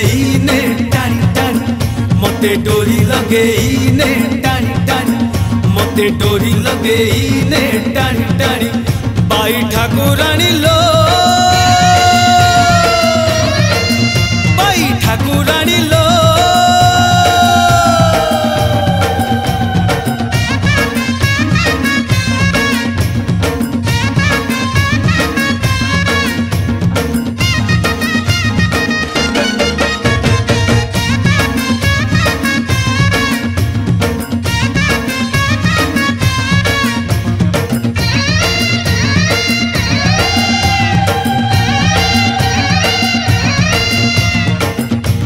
लगेईने टाणी टाणी मते डोरी लगेईने टाणी टाणी मते डोरी लगेईने टाणी टाणी बाई ठाकुराणी लो बाई ठाकुराणी लो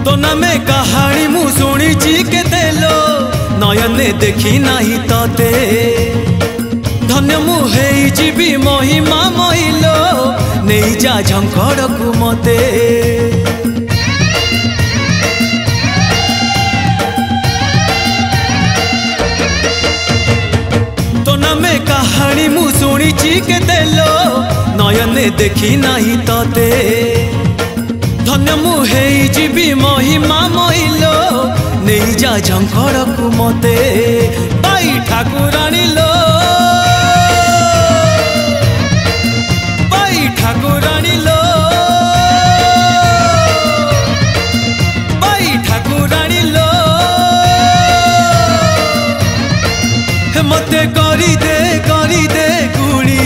तो न में कहानी मु शुणी के देलो नयने देखी नहीं तते धन्य मु हेई जीवी महिमा महिलो नहीं जा झंकड़ को मते तो न में कहानी मु शुणी के देलो नयने देखी नहीं तते धन्य मु हेई जीवी महिमा महिलो नहीं जा झंकड़ को मते बाई ठाकुराणी लो बाई ठाकुराणी लो बाई ठाकुराणी लो मते करी दे गुणी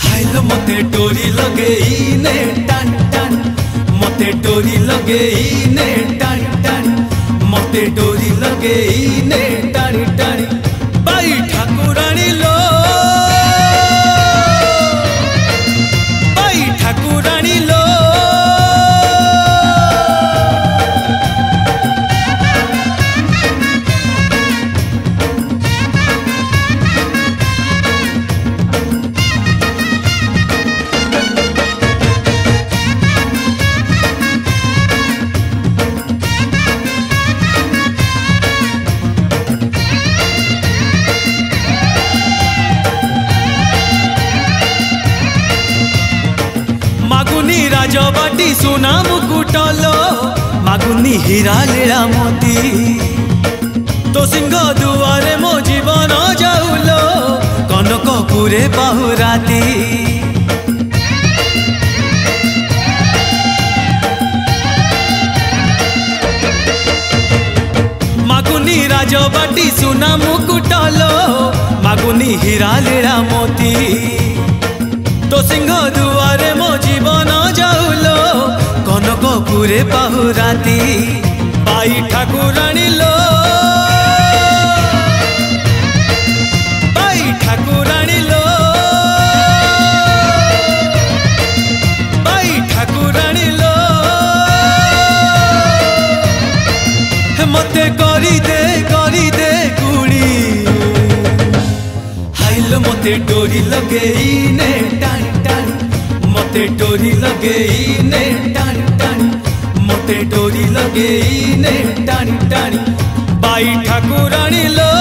हाइलो मते डोरी लगेईने टाणी टाणी मते डोरी लगेईने टाणी टाणी मते डोरी लगेईने टाणी टाणी बाई ठाकुराणी लो बाई ठाकुराणी लो मागुनी राजबाटी सुना मुकुटलो मागुनी हीरा लीला मोती तो सिंह दुआरे मो जीवन जाऊलो कनक पुरे बाहुराती मागुनी राजबाटी सुना मुकुटलो मागुनी हीरा लीला मोती तो सिंह दुआरे मो जीवन जाऊलो कनक पुरे बाहुराती बाई ठाकुराणी लो बाई ठाकुराणी लो बाई ठाकुराणी लो मते करी दे गुणी हाइलो मते डोरी लगेईने टाणी टाणी मते डोरी लगेईने टाणी टाणी मते डोरी लगेईने टाणी टाणी बाई ठाकुराणी लो।